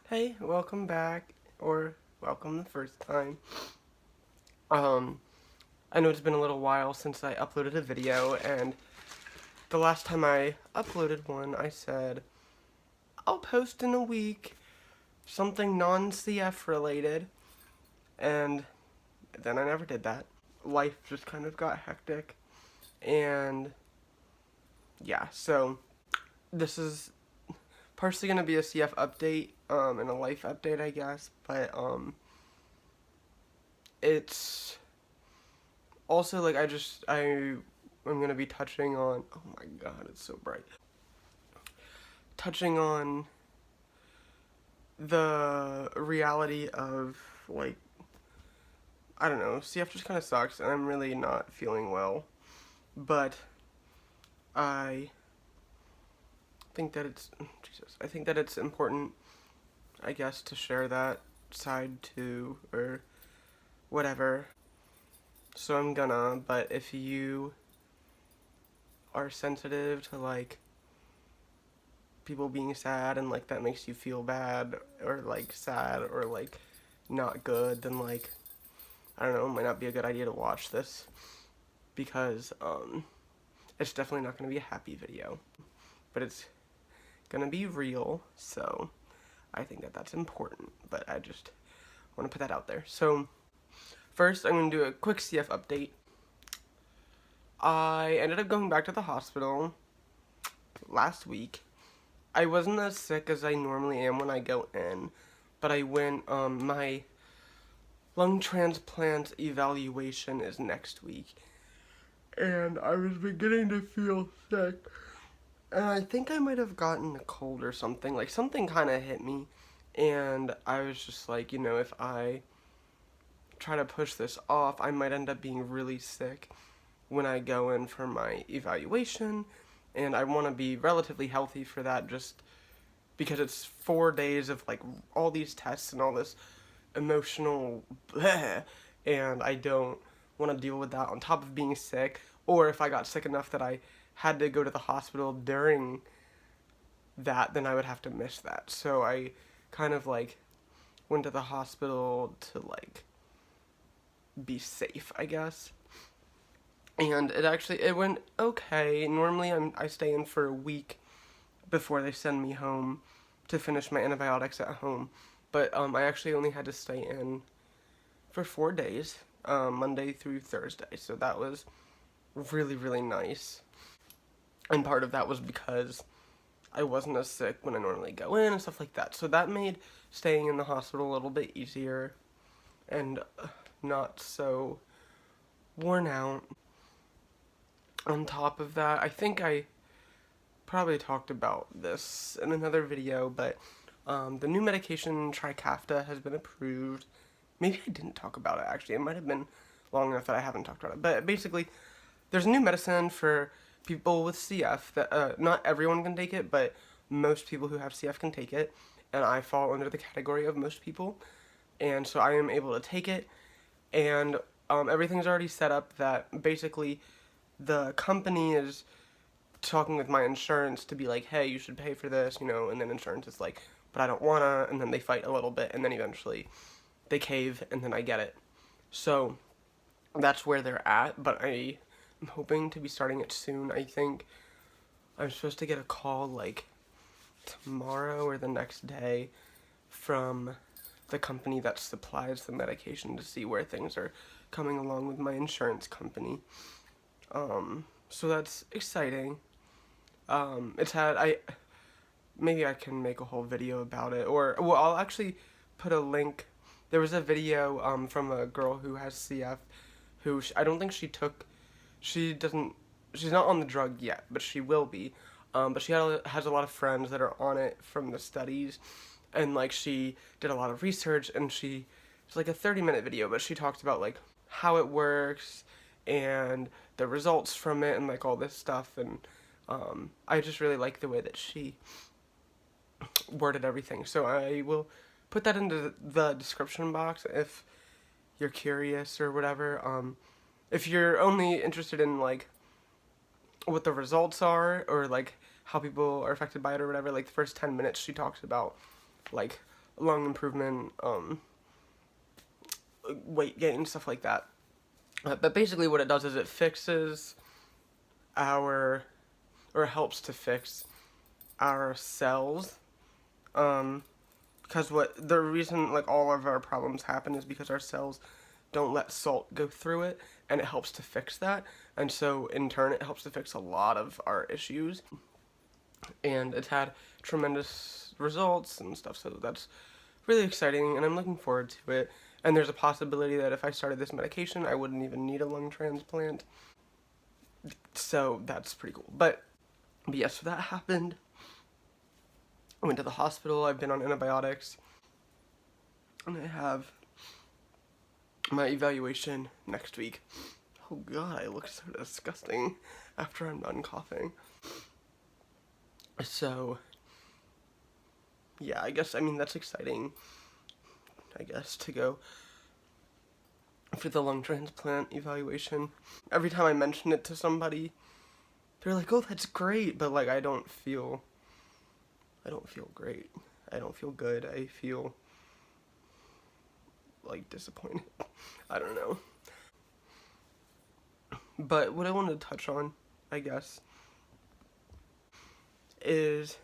Hey, welcome back, or welcome the first time. Um, I know it's been a little while since I uploaded a video, and the last time I uploaded one, I said, I'll post in a week, something non-CF related, and then I never did that. Life just kind of got hectic, and yeah, so this is partially going to be a CF update, and a life update, I guess, but, it's also, like, I'm gonna be touching on, oh my god, it's so bright. Touching on the reality of, like, I don't know, CF just kind of sucks, and I'm really not feeling well. But I think that I think that it's important, I guess, to share that side too, or whatever. So I'm gonna, but if you are sensitive to, like, people being sad and, like, that makes you feel bad or, like, sad or, like, not good, then, like, I don't know, it might not be a good idea to watch this because it's definitely not going to be a happy video, but it's going to be real, so I think that that's important, but I just want to put that out there. So first, I'm going to do a quick CF update. I ended up going back to the hospital last week. I wasn't as sick as I normally am when I go in, but I went, my lung transplant evaluation is next week, and I was beginning to feel sick, and I think I might have gotten a cold or something, like, something kind of hit me, and I was just like, you know, if I try to push this off, I might end up being really sick when I go in for my evaluation, and I want to be relatively healthy for that, just because it's 4 days of, like, all these tests and all this emotional bleh, and I don't want to deal with that on top of being sick, or if I got sick enough that I had to go to the hospital during that, then I would have to miss that. So I kind of, like, went to the hospital to, like, be safe, I guess. And it went okay. Normally I stay in for a week before they send me home to finish my antibiotics at home. But I actually only had to stay in for 4 days, Monday through Thursday. So that was really, really nice. And part of that was because I wasn't as sick when I normally go in and stuff like that. So that made staying in the hospital a little bit easier and not so worn out. On top of that, I think I probably talked about this in another video, but the new medication Trikafta has been approved. Maybe I didn't talk about it, actually. It might have been long enough that I haven't talked about it. But basically, there's a new medicine for people with CF that not everyone can take it, but most people who have CF can take it. And I fall under the category of most people. And so I am able to take it. And everything's already set up that basically the company is talking with my insurance to be like, hey, you should pay for this, you know, and then insurance is like, but I don't wanna, and then they fight a little bit, and then eventually they cave, and then I get it. So that's where they're at, but I am hoping to be starting it soon. I think I'm supposed to get a call, like, tomorrow or the next day from the company that supplies the medication to see where things are coming along with my insurance company. So that's exciting. Maybe I can make a whole video about it, or, well, I'll actually put a link. There was a video, from a girl who has CF, who, I don't think she's not on the drug yet, but she will be, but she has a lot of friends that are on it from the studies, and, like, she did a lot of research, and it's like a 30-minute video, but she talks about, like, how it works, and the results from it, and, like, all this stuff, and I just really like the way that she worded everything. So I will put that into the description box if you're curious or whatever. If you're only interested in, like, what the results are, or, like, how people are affected by it or whatever, like, the first 10 minutes she talks about, like, lung improvement, weight gain, stuff like that. But basically what it does is it fixes our, or helps to fix our cells. Because the reason like all of our problems happen is because our cells don't let salt go through it, and it helps to fix that. And so in turn it helps to fix a lot of our issues. And it's had tremendous results and stuff, so that's really exciting, and I'm looking forward to it. And there's a possibility that if I started this medication, I wouldn't even need a lung transplant. So that's pretty cool. But yes, so that happened. I went to the hospital. I've been on antibiotics. And I have my evaluation next week. Oh god, I look so disgusting after I'm done coughing. So, yeah, I mean, that's exciting, I guess, to go for the lung transplant evaluation. Every time I mention it to somebody, they're like, oh, that's great, but, like, I don't feel great. I don't feel good. I feel, like, disappointed. I don't know. But what I wanted to touch on, I guess, is,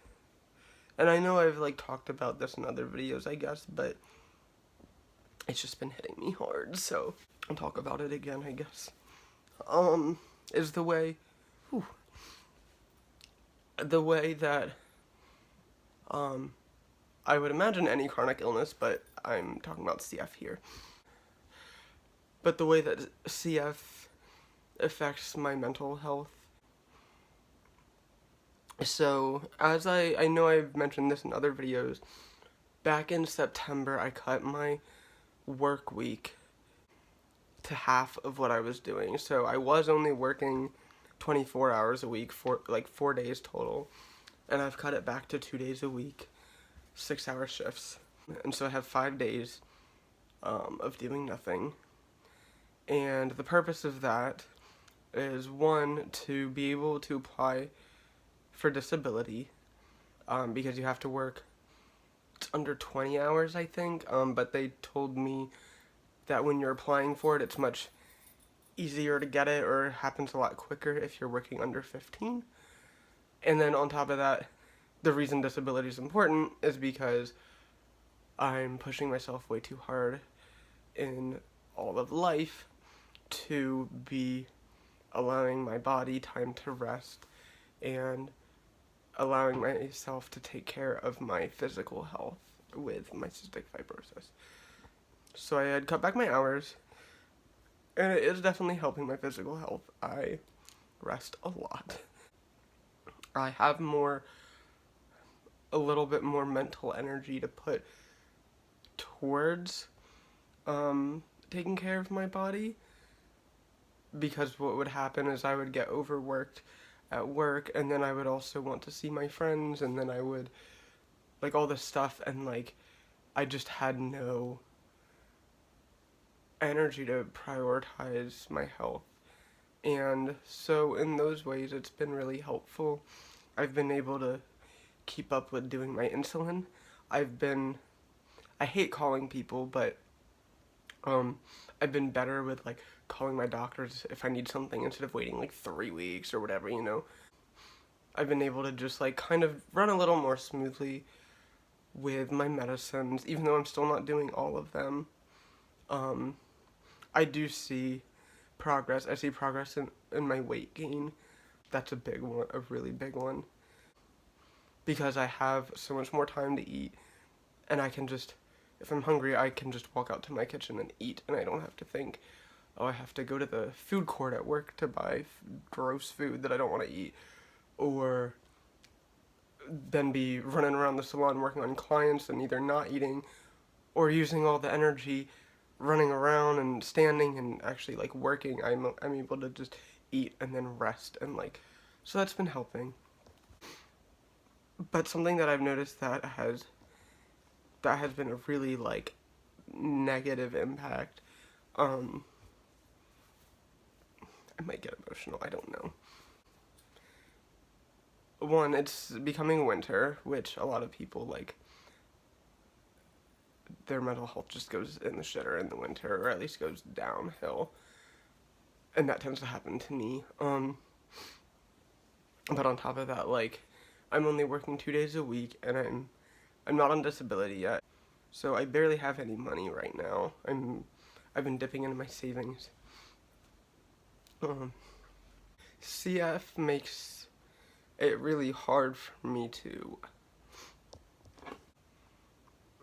and I know I've, like, talked about this in other videos, I guess, but it's just been hitting me hard, so I'll talk about it again, I guess. Is the way that, I would imagine any chronic illness, but I'm talking about CF here. But the way that CF affects my mental health. So, as I know I've mentioned this in other videos, back in September I cut my work week to half of what I was doing. So I was only working 24 hours a week for like 4 days total, and I've cut it back to 2 days a week, 6-hour shifts. And so I have 5 days of doing nothing. And the purpose of that is, one, to be able to apply for disability, because you have to work, it's under 20 hours, I think, but they told me that when you're applying for it, it's much easier to get it, or it happens a lot quicker if you're working under 15. And then on top of that, the reason disability is important is because I'm pushing myself way too hard in all of life to be allowing my body time to rest and allowing myself to take care of my physical health with my cystic fibrosis. So I had cut back my hours, and it is definitely helping my physical health. I rest a lot. I have a little bit more mental energy to put towards taking care of my body, because what would happen is I would get overworked at work, and then I would also want to see my friends, and then I would, like, all this stuff, and, like, I just had no energy to prioritize my health. And so in those ways, it's been really helpful. I've been able to keep up with doing my insulin. I hate calling people, but I've been better with, like, calling my doctors if I need something instead of waiting like 3 weeks or whatever, you know. I've been able to just, like, kind of run a little more smoothly with my medicines, even though I'm still not doing all of them. I do see progress. I see progress in my weight gain. That's a big one, a really big one. Because I have so much more time to eat, and I can just, if I'm hungry, I can just walk out to my kitchen and eat, and I don't have to think, oh, I have to go to the food court at work to buy gross food that I don't want to eat, or then be running around the salon working on clients and either not eating or using all the energy running around and standing and actually, like, working. I'm able to just eat and then rest, and, like, so that's been helping. But something that I've noticed that has been a really, like, negative impact, I might get emotional, I don't know. One, it's becoming winter, which a lot of people, like, their mental health just goes in the shitter in the winter, or at least goes downhill. And that tends to happen to me. But on top of that, like, I'm only working 2 days a week, and I'm not on disability yet, so I barely have any money right now. I've been dipping into my savings. CF makes it really hard for me to,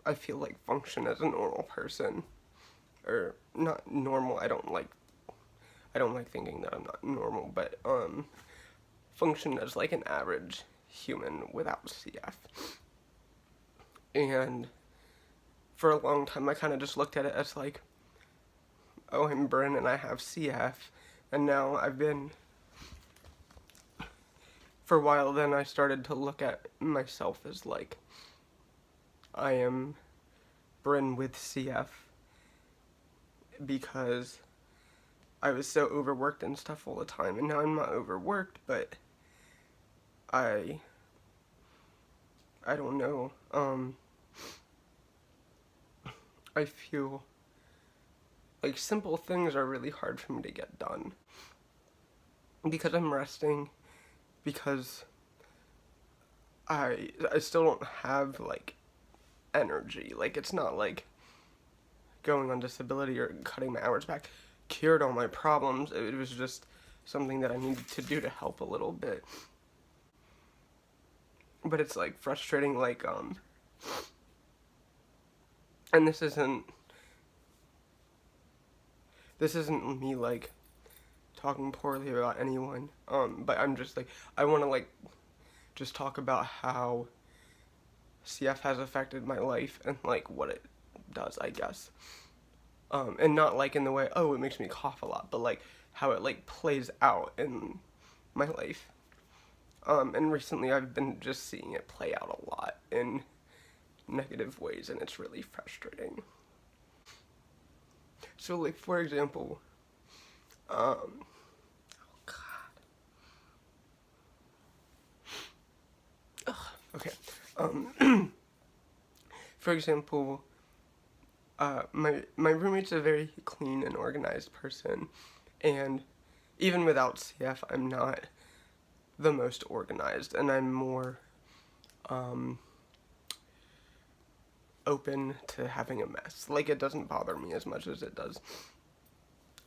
I feel like, function as a normal person. Or not normal, I don't like thinking that I'm not normal, but function as like an average human without CF. And for a long time I kind of just looked at it as like, oh, I'm Bryn and I have CF, and now for a while then I started to look at myself as like, I am Bryn with CF, because I was so overworked and stuff all the time, and now I'm not overworked, but I don't know, I feel like simple things are really hard for me to get done, because I'm resting, because I still don't have, like, energy. Like, it's not like going on disability or cutting my hours back cured all my problems. It was just something that I needed to do to help a little bit. But it's, like, frustrating, like, and this isn't me, like, talking poorly about anyone, but I'm just, like, I want to, like, just talk about how CF has affected my life and, like, what it does, I guess. And not, like, in the way, oh, it makes me cough a lot, but, like, how it, like, plays out in my life. And recently I've been just seeing it play out a lot in negative ways, and it's really frustrating. So, like, for example, oh, God. Ugh, okay. For example, my roommate's a very clean and organized person, and even without CF, I'm not the most organized, and I'm more, open to having a mess. Like, it doesn't bother me as much as it does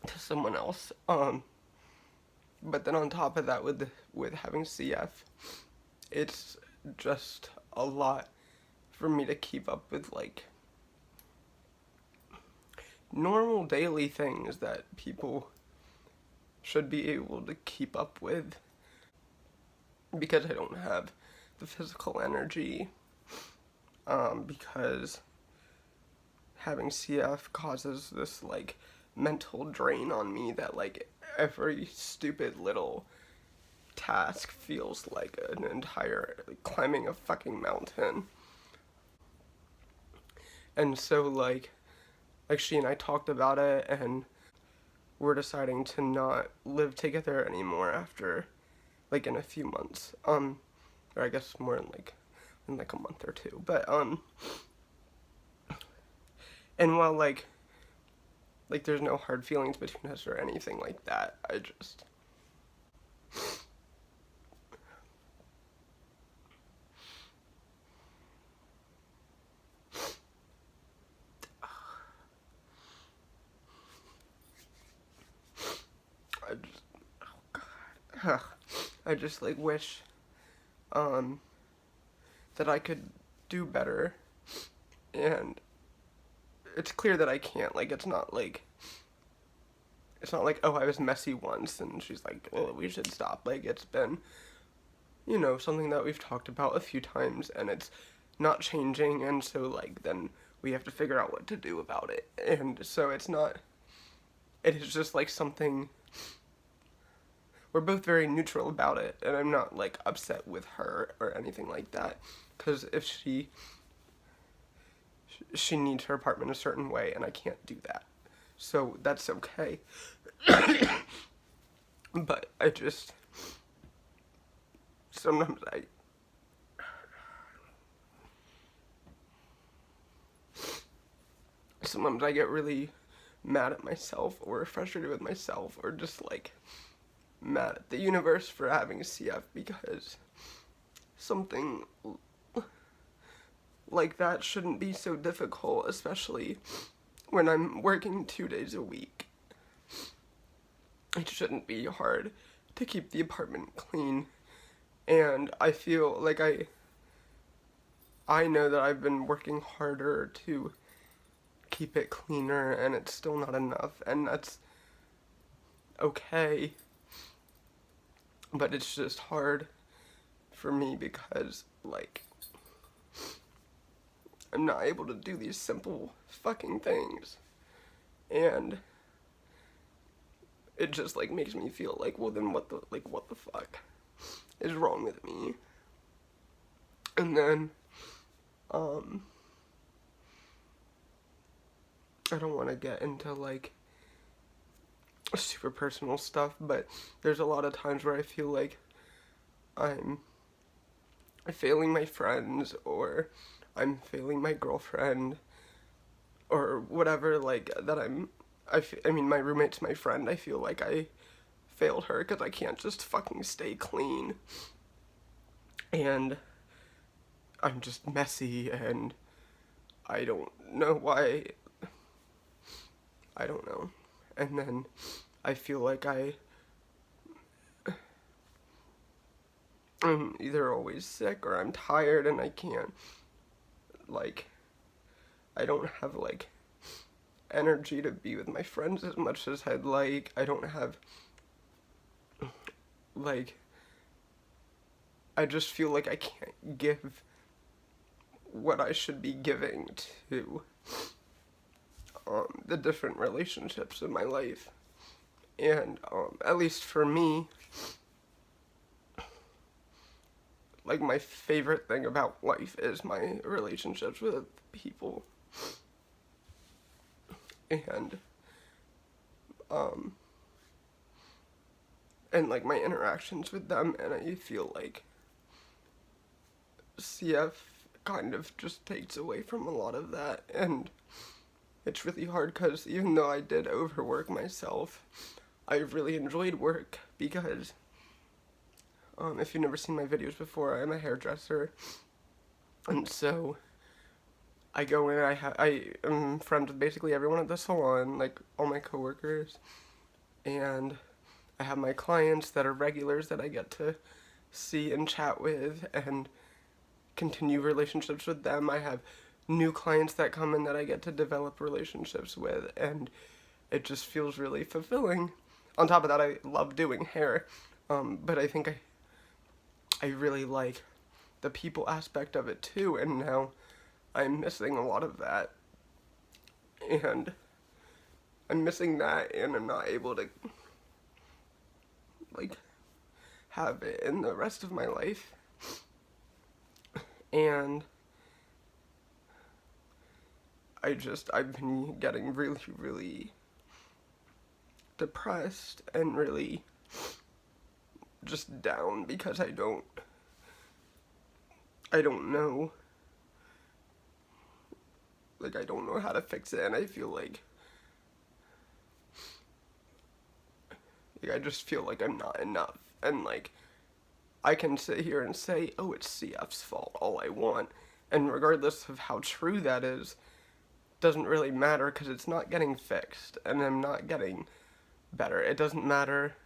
to someone else. But then on top of that, with having CF, it's just a lot for me to keep up with, like, normal daily things that people should be able to keep up with, because I don't have the physical energy, because having CF causes this, like, mental drain on me that, like, every stupid little task feels like an entire, like, climbing a fucking mountain. And so, like, she and I talked about it, and we're deciding to not live together anymore after, like, in a few months, or I guess more in like a month or two, but, and while, like, there's no hard feelings between us or anything like that, I just, oh, God, I just, like, wish, that I could do better, and it's clear that I can't. Like, it's not like, oh, I was messy once, and she's like, oh, we should stop. Like, it's been, you know, something that we've talked about a few times, and it's not changing, and so, like, then we have to figure out what to do about it, and so it is just, like, something, we're both very neutral about it, and I'm not, like, upset with her or anything like that, because if she needs her apartment a certain way, and I can't do that. So that's okay. But I just, sometimes sometimes I get really mad at myself or frustrated with myself or just like mad at the universe for having a CF because something like that shouldn't be so difficult, especially when I'm working 2 days a week. It shouldn't be hard to keep the apartment clean, and I feel like I know that I've been working harder to keep it cleaner, and it's still not enough, and that's okay, but it's just hard for me because, like, I'm not able to do these simple fucking things, and it just, like, makes me feel like, well, then what the fuck is wrong with me? And then, I don't want to get into, like, super personal stuff, but there's a lot of times where I feel like I'm failing my friends, or I'm failing my girlfriend, or whatever, like, that I mean, my roommate's my friend. I feel like I failed her because I can't just fucking stay clean. And I'm just messy, and I don't know why. I don't know. And then I feel like I'm either always sick or I'm tired and I can't, like, I don't have, like, energy to be with my friends as much as I'd like. I don't have, like, I just feel like I can't give what I should be giving to the different relationships in my life. And at least for me, like, my favorite thing about life is my relationships with people. And like, my interactions with them, and I feel like CF kind of just takes away from a lot of that, and it's really hard because even though I did overwork myself, I really enjoyed work because, if you've never seen my videos before, I'm a hairdresser, and so I go in, I am friends with basically everyone at the salon, like all my coworkers, and I have my clients that are regulars that I get to see and chat with and continue relationships with them. I have new clients that come in that I get to develop relationships with, and it just feels really fulfilling. On top of that, I love doing hair, but I think I really like the people aspect of it too, and now I'm missing a lot of that, and I'm missing that, and I'm not able to, like, have it in the rest of my life. And I've been getting really, really depressed and really just down because I don't know, like, I don't know how to fix it, and I feel like I just feel like I'm not enough, and, like, I can sit here and say, oh, it's CF's fault all I want, and regardless of how true that is, doesn't really matter because it's not getting fixed, and I'm not getting better. It doesn't matter.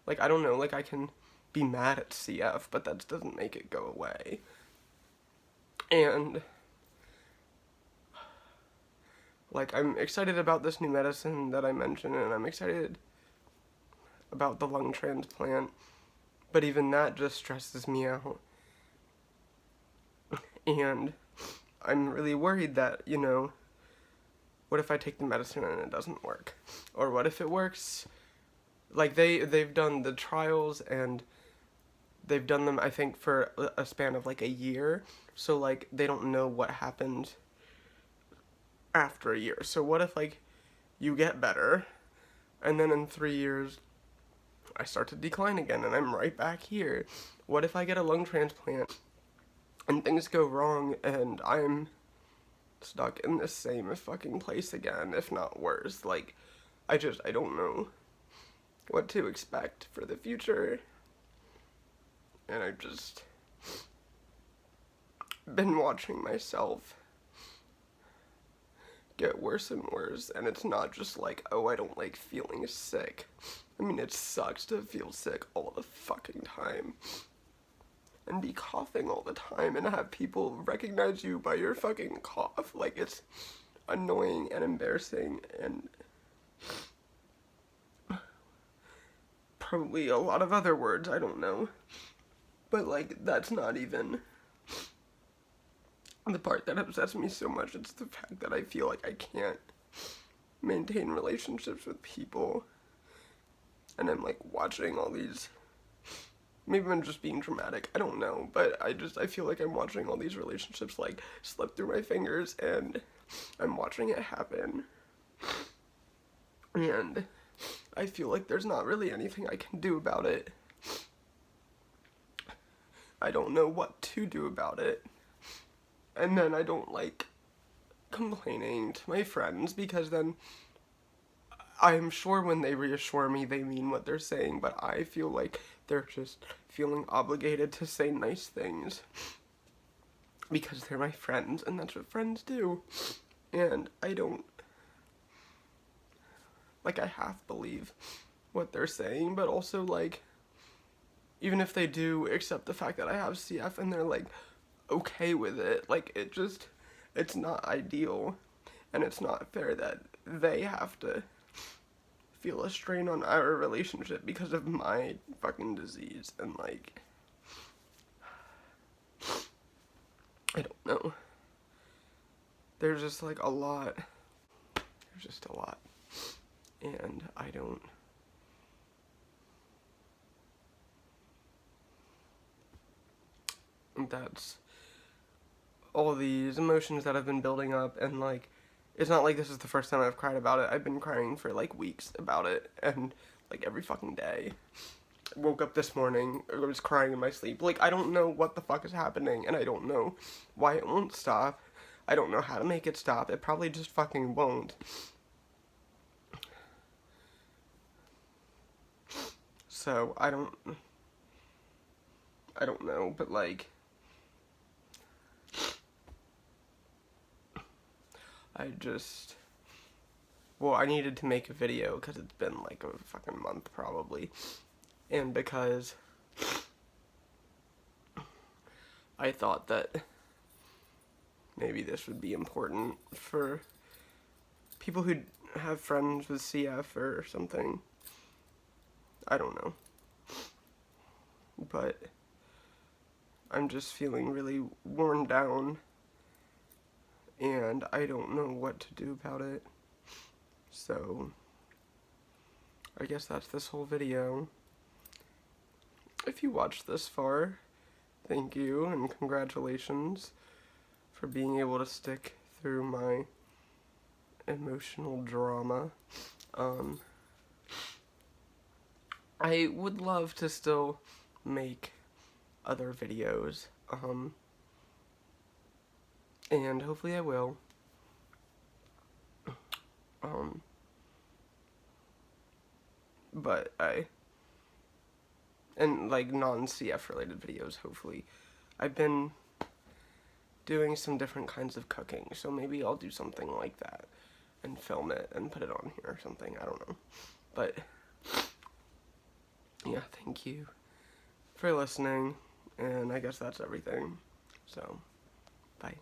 Like, I don't know, like, I can be mad at CF, but that doesn't make it go away. And, like, I'm excited about this new medicine that I mentioned, and I'm excited about the lung transplant, but even that just stresses me out. And I'm really worried that, you know, what if I take the medicine and it doesn't work? Or what if it works? Like, they've done the trials, and they've done them, I think, for a span of, like, a year. So, like, they don't know what happened after a year. So what if, like, you get better, and then in 3 years, I start to decline again, and I'm right back here? What if I get a lung transplant, and things go wrong, and I'm stuck in the same fucking place again, if not worse. Like, I don't know what to expect for the future. And I've just been watching myself get worse and worse, and it's not just like, oh, I don't like feeling sick. I mean, it sucks to feel sick all the fucking time and be coughing all the time and have people recognize you by your fucking cough. Like, it's annoying and embarrassing and probably a lot of other words, I don't know. But, like, that's not even the part that upsets me so much. It's the fact that I feel like I can't maintain relationships with people. And I'm, like, watching all these... Maybe I'm just being dramatic, I don't know. But I feel like I'm watching all these relationships, like, slip through my fingers. And I'm watching it happen. And I feel like there's not really anything I can do about it. I don't know what to do about it. And then I don't like complaining to my friends, because then I'm sure when they reassure me they mean what they're saying, but I feel like they're just feeling obligated to say nice things because they're my friends, and that's what friends do. And I don't, like, I half believe what they're saying, but also, like, even if they do accept the fact that I have CF and they're, like, okay with it, like, it's not ideal, and it's not fair that they have to feel a strain on our relationship because of my fucking disease. And, like, I don't know. There's just, like, a lot. There's just a lot. And I don't... That's all these emotions that have been building up, and, like, it's not like this is the first time I've cried about it. I've been crying for, like, weeks about it, and, like, every fucking day. I woke up this morning, I was crying in my sleep. Like, I don't know what the fuck is happening, and I don't know why it won't stop. I don't know how to make it stop. It probably just fucking won't. So, I don't know, but, like, I needed to make a video because it's been, like, a fucking month, probably. And because I thought that maybe this would be important for people who have friends with CF or something. I don't know. But I'm just feeling really worn down, and I don't know what to do about it. So, I guess that's this whole video. If you watched this far, thank you and congratulations for being able to stick through my emotional drama. I would love to still make other videos, and hopefully I will. But and like non-CF related videos, hopefully. I've been doing some different kinds of cooking, so maybe I'll do something like that and film it and put it on here or something, I don't know. But yeah, thank you for listening, and I guess that's everything. So, bye.